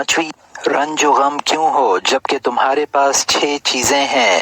5ویں، رنج و غم کیوں ہو جبکہ تمہارے پاس 6 چیزیں ہیں۔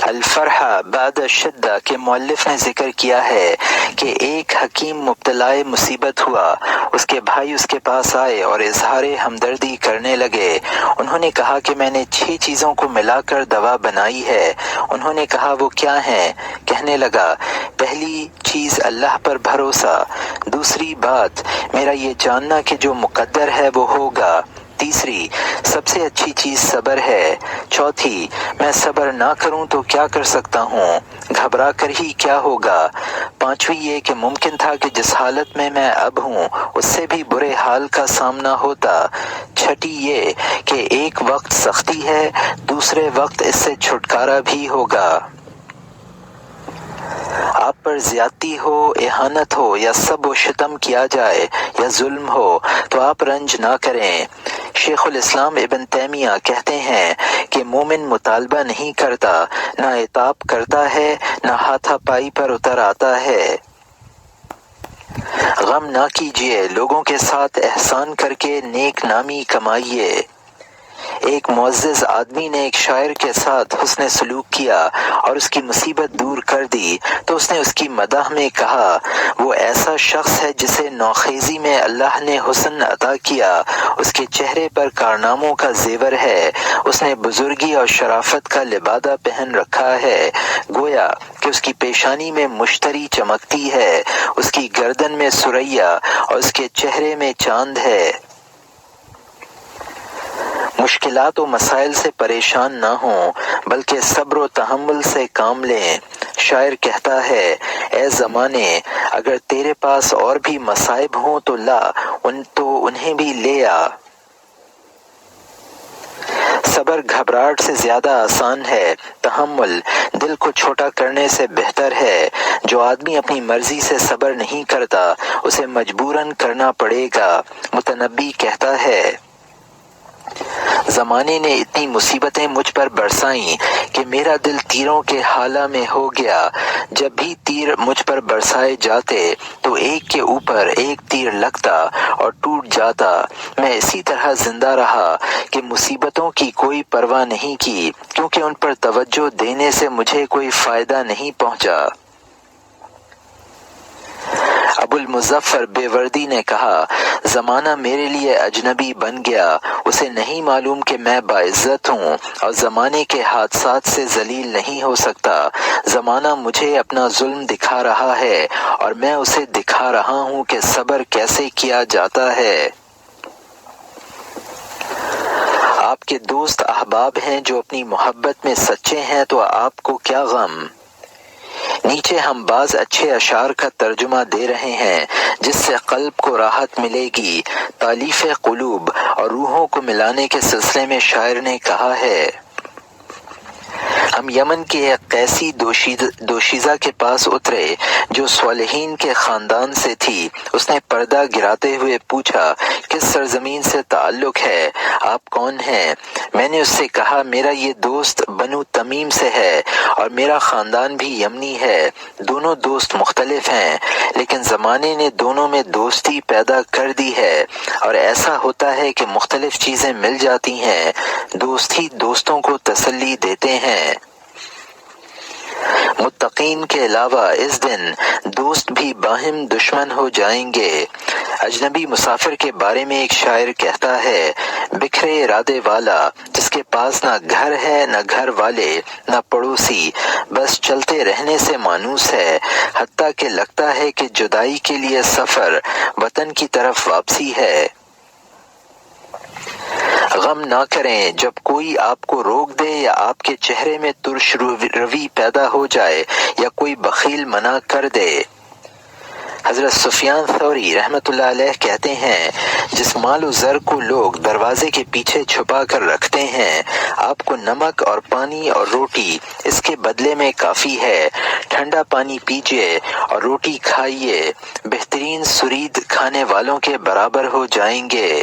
الفرحہ بعد الشدہ کے مؤلف نے ذکر کیا ہے کہ ایک حکیم مبتلا مصیبت ہوا، اس کے بھائی اس کے پاس آئے اور اظہار ہمدردی کرنے لگے۔ انہوں نے کہا کہ میں نے 6 چیزوں کو ملا کر دوا بنائی ہے۔ انہوں نے کہا وہ کیا ہیں؟ کہنے لگا، پہلی چیز اللہ پر بھروسہ، دوسری بات میرا یہ جاننا کہ جو مقدر ہے وہ ہوگا، تیسری سب سے اچھی چیز صبر ہے، چوتھی میں صبر نہ کروں تو کیا کر سکتا ہوں، گھبرا کر ہی کیا ہوگا، پانچویں یہ کہ ممکن تھا کہ جس حالت میں میں اب ہوں اس سے بھی برے حال کا سامنا ہوتا، چھٹی یہ کہ ایک وقت سختی ہے، دوسرے وقت اس سے چھٹکارا بھی ہوگا۔ آپ پر زیادتی ہو، اہانت ہو یا سب و شتم کیا جائے یا ظلم ہو تو آپ رنج نہ کریں۔ شیخ الاسلام ابن تیمیہ کہتے ہیں کہ مومن مطالبہ نہیں کرتا، نہ عتاب کرتا ہے، نہ ہاتھا پائی پر اتر آتا ہے۔ غم نہ کیجیے، لوگوں کے ساتھ احسان کر کے نیک نامی کمائیے۔ ایک معزز آدمی نے ایک شاعر کے ساتھ حسن سلوک کیا اور اس کی مصیبت دور کر دی تو اس نے اس کی مدح میں کہا، وہ ایسا شخص ہے جسے نوخیزی میں اللہ نے حسن عطا کیا، اس کے چہرے پر کارناموں کا زیور ہے، اس نے بزرگی اور شرافت کا لبادہ پہن رکھا ہے، گویا کہ اس کی پیشانی میں مشتری چمکتی ہے، اس کی گردن میں ثریا اور اس کے چہرے میں چاند ہے۔ مشکلات و مسائل سے پریشان نہ ہوں بلکہ صبر و تحمل سے کام لیں۔ شاعر کہتا ہے، اے زمانے اگر تیرے پاس اور بھی مصائب ہوں تو لا تو انہیں بھی لے آ۔ صبر گھبراہٹ سے زیادہ آسان ہے، تحمل دل کو چھوٹا کرنے سے بہتر ہے۔ جو آدمی اپنی مرضی سے صبر نہیں کرتا اسے مجبوراً کرنا پڑے گا۔ متنبی کہتا ہے، زمانے نے اتنی مصیبتیں مجھ پر برسائیں کہ میرا دل تیروں کے حالہ میں ہو گیا۔ جب بھی تیر مجھ پر برسائے جاتے تو ایک کے اوپر ایک تیر لگتا اور ٹوٹ جاتا۔ میں اسی طرح زندہ رہا کہ مصیبتوں کی کوئی پرواہ نہیں کی کیونکہ ان پر توجہ دینے سے مجھے کوئی فائدہ نہیں پہنچا۔ ابو المظفر بے وردی نے کہا، زمانہ میرے لیے اجنبی بن گیا، اسے نہیں معلوم کہ میں باعزت ہوں اور زمانے کے حادثات سے ذلیل نہیں ہو سکتا۔ زمانہ مجھے اپنا ظلم دکھا رہا ہے اور میں اسے دکھا رہا ہوں کہ صبر کیسے کیا جاتا ہے۔ آپ کے دوست احباب ہیں جو اپنی محبت میں سچے ہیں تو آپ کو کیا غم۔ نیچے ہم بعض اچھے اشعار کا ترجمہ دے رہے ہیں جس سے قلب کو راحت ملے گی۔ تالیف قلوب اور روحوں کو ملانے کے سلسلے میں شاعر نے کہا ہے، ہم یمن کے ایک قیسی دوشیزہ کے پاس اترے جو صالحین کے خاندان سے تھی۔ اس نے پردہ گراتے ہوئے پوچھا، کس سرزمین سے تعلق ہے، آپ کون ہیں؟ میں نے اس سے کہا، میرا یہ دوست بنو تمیم سے ہے اور میرا خاندان بھی یمنی ہے۔ دونوں دوست مختلف ہیں لیکن زمانے نے دونوں میں دوستی پیدا کر دی ہے اور ایسا ہوتا ہے کہ مختلف چیزیں مل جاتی ہیں، دوست ہی دوستوں کو تسلی دیتے ہیں۔ متقین کے علاوہ اس دن دوست بھی باہم دشمن ہو جائیں گے۔ اجنبی مسافر کے بارے میں ایک شاعر کہتا ہے، بکھرے ارادے والا جس کے پاس نہ گھر ہے نہ گھر والے نہ پڑوسی، بس چلتے رہنے سے مانوس ہے، حتیٰ کہ لگتا ہے کہ جدائی کے لیے سفر وطن کی طرف واپسی ہے۔ غم نہ کریں جب کوئی آپ کو روک دے یا آپ کے چہرے میں ترش روی پیدا ہو جائے یا کوئی بخیل منع کر دے۔ حضرت سفیان ثوری رحمۃ اللہ علیہ کہتے ہیں، جس مال و زر کو لوگ دروازے کے پیچھے چھپا کر رکھتے ہیں، آپ کو نمک اور پانی اور روٹی اس کے بدلے میں کافی ہے۔ ٹھنڈا پانی پیجیے اور روٹی کھائیے، بہترین سرید کھانے والوں کے برابر ہو جائیں گے۔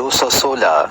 216।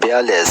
42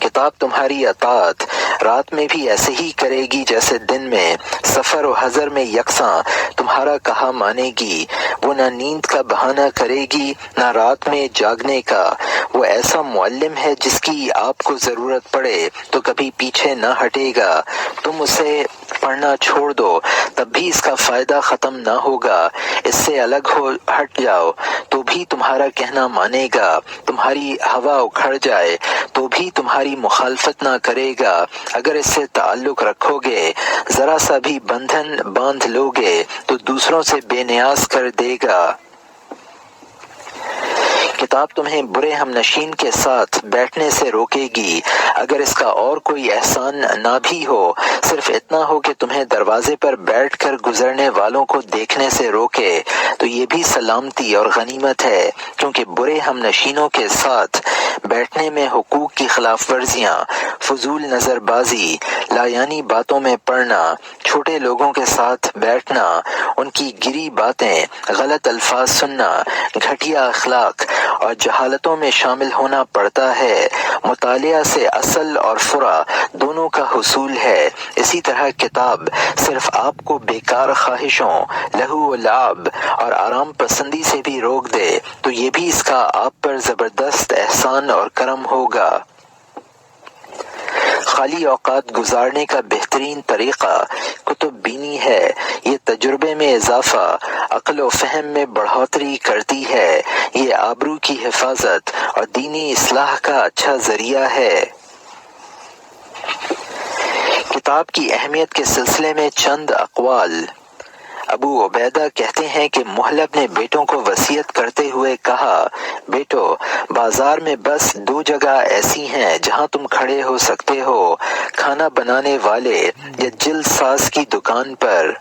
کتاب تمہاری اطاعت رات میں بھی ایسے ہی کرے گی جیسے دن میں، سفر و حضر میں یکساں تمہارا کہا مانے گی۔ وہ نہ نیند کا بہانہ کرے گی نہ رات میں جاگنے کا۔ وہ ایسا معلم ہے جس کی آپ کو ضرورت پڑے تو کبھی پیچھے نہ ہٹے گا۔ تم اسے پڑھنا چھوڑ دو تب بھی اس کا فائدہ ختم نہ ہوگا۔ اس سے الگ ہٹ جاؤ تو بھی تمہارا کہنا مانے گا۔ تمہاری ہوا اکھڑ جائے تو بھی تمہاری مخالفت نہ کرے گا۔ اگر اس سے تعلق رکھو گے، ذرا سا بھی بندھن باندھ لو گے تو دوسروں سے بے نیاز کر دے گا۔ کتاب تمہیں برے ہم نشین کے ساتھ بیٹھنے سے روکے گی۔ اگر اس کا اور کوئی احسان نہ بھی ہو، صرف اتنا ہو کہ تمہیں دروازے پر بیٹھ کر گزرنے والوں کو دیکھنے سے روکے، تو یہ بھی سلامتی اور غنیمت ہے، کیونکہ برے ہم نشینوں کے ساتھ بیٹھنے میں حقوق کی خلاف ورزیاں، فضول نظر بازی، لایعنی باتوں میں پڑنا، چھوٹے لوگوں کے ساتھ بیٹھنا، ان کی گری باتیں، غلط الفاظ سننا، گھٹیا اخلاق اور جہالتوں میں شامل ہونا پڑتا ہے۔ مطالعہ سے اصل اور فرع دونوں کا حصول ہے۔ اسی طرح کتاب صرف آپ کو بیکار خواہشوں، لہو و لعب اور آرام پسندی سے بھی روک دے تو یہ بھی اس کا آپ پر زبردست احسان اور کرم ہوگا۔ خالی اوقات گزارنے کا بہترین طریقہ کتب بینی ہے۔ یہ تجربے میں اضافہ، عقل و فہم میں بڑھوتری کرتی ہے۔ یہ آبرو کی حفاظت اور دینی اصلاح کا اچھا ذریعہ ہے۔ کتاب کی اہمیت کے سلسلے میں چند اقوال۔ ابو عبیدہ کہتے ہیں کہ محل اپنے بیٹوں کو وصیت کرتے ہوئے کہا، بیٹو، بازار میں بس 2 جگہ ایسی ہیں جہاں تم کھڑے ہو سکتے ہو، کھانا بنانے والے یا جلد ساز کی دکان پر۔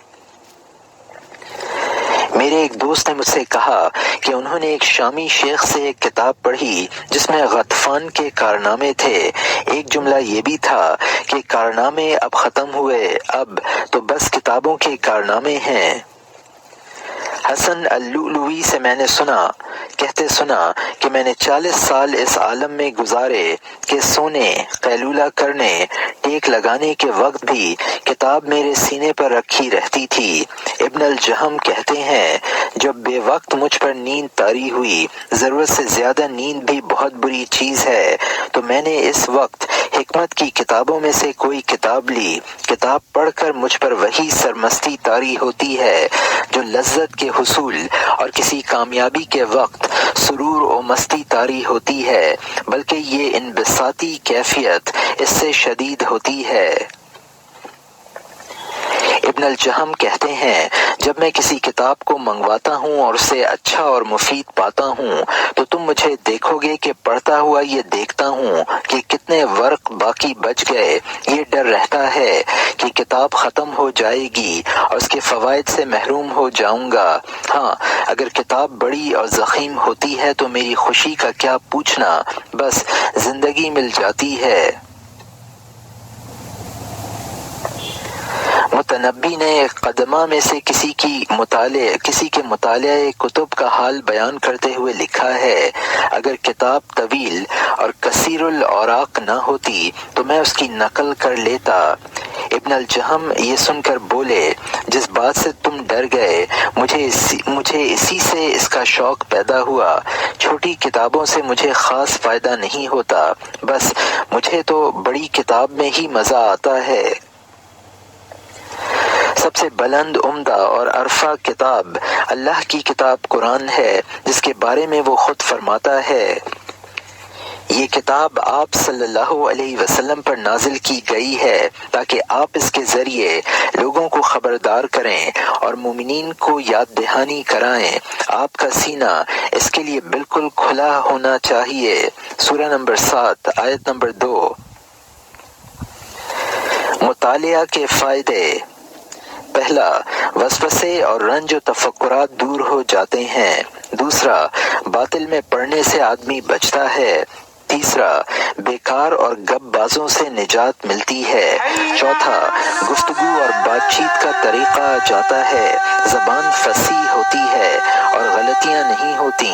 میرے ایک دوست نے مجھ سے کہا کہ انہوں نے ایک شامی شیخ سے ایک کتاب پڑھی جس میں غطفان کے کارنامے تھے۔ ایک جملہ یہ بھی تھا کہ کارنامے اب ختم ہوئے، اب تو بس کتابوں کے کارنامے ہیں۔ حسن اللؤلؤی سے میں نے کہتے سنا کہ میں نے 40 سال اس عالم میں گزارے کہ سونے، قیلولہ کرنے، ٹیک لگانے کے وقت بھی کتاب میرے سینے پر رکھی رہتی تھی۔ ابن الجہم کہتے ہیں، جب بے وقت مجھ پر نیند طاری ہوئی، ضرورت سے زیادہ نیند بھی بہت بری چیز ہے، تو میں نے اس وقت حکمت کی کتابوں میں سے کوئی کتاب لی۔ کتاب پڑھ کر مجھ پر وہی سرمستی طاری ہوتی ہے جو لذت کے حصول اور کسی کامیابی کے وقت سرور و مستی طاری ہوتی ہے، بلکہ یہ انبساطی کیفیت اس سے شدید ہوتی ہے۔ ابن الجہم کہتے ہیں، جب میں کسی کتاب کو منگواتا ہوں اور اسے اچھا اور مفید پاتا ہوں تو تم مجھے دیکھو گے کہ پڑھتا ہوا یہ دیکھتا ہوں کہ کتنے ورق باقی بچ گئے۔ یہ ڈر رہتا ہے کہ کتاب ختم ہو جائے گی اور اس کے فوائد سے محروم ہو جاؤں گا۔ ہاں، اگر کتاب بڑی اور ضخیم ہوتی ہے تو میری خوشی کا کیا پوچھنا، بس زندگی مل جاتی ہے۔ متنبی نے قدمہ میں سے کسی کے مطالعہ کتب کا حال بیان کرتے ہوئے لکھا ہے، اگر کتاب طویل اور کثیر الاوراق نہ ہوتی تو میں اس کی نقل کر لیتا۔ ابن الجہم یہ سن کر بولے، جس بات سے تم ڈر گئے مجھے اسی سے اس کا شوق پیدا ہوا۔ چھوٹی کتابوں سے مجھے خاص فائدہ نہیں ہوتا، بس مجھے تو بڑی کتاب میں ہی مزہ آتا ہے۔ سب سے بلند، عمدہ اور عرفہ کتاب اللہ کی کتاب قرآن ہے، جس کے بارے میں وہ خود فرماتا ہے، یہ کتاب آپ صلی اللہ علیہ وسلم پر نازل کی گئی ہے تاکہ آپ اس کے ذریعے لوگوں کو خبردار کریں اور مومنین کو یاد دہانی کرائیں۔ آپ کا سینہ اس کے لیے بالکل کھلا ہونا چاہیے۔ سورہ نمبر 7 آیت نمبر 2۔ مطالعہ کے فائدے۔ پہلا، وسوسے اور رنج و تفکرات دور ہو جاتے ہیں۔ دوسرا، باطل میں پڑنے سے آدمی بچتا ہے۔ تیسرا، بیکار اور گپ بازوں سے نجات ملتی ہے۔ چوتھا، گفتگو اور بات چیت کا طریقہ جاتا ہے، زبان فصیح ہوتی ہے اور غلطیاں نہیں ہوتی۔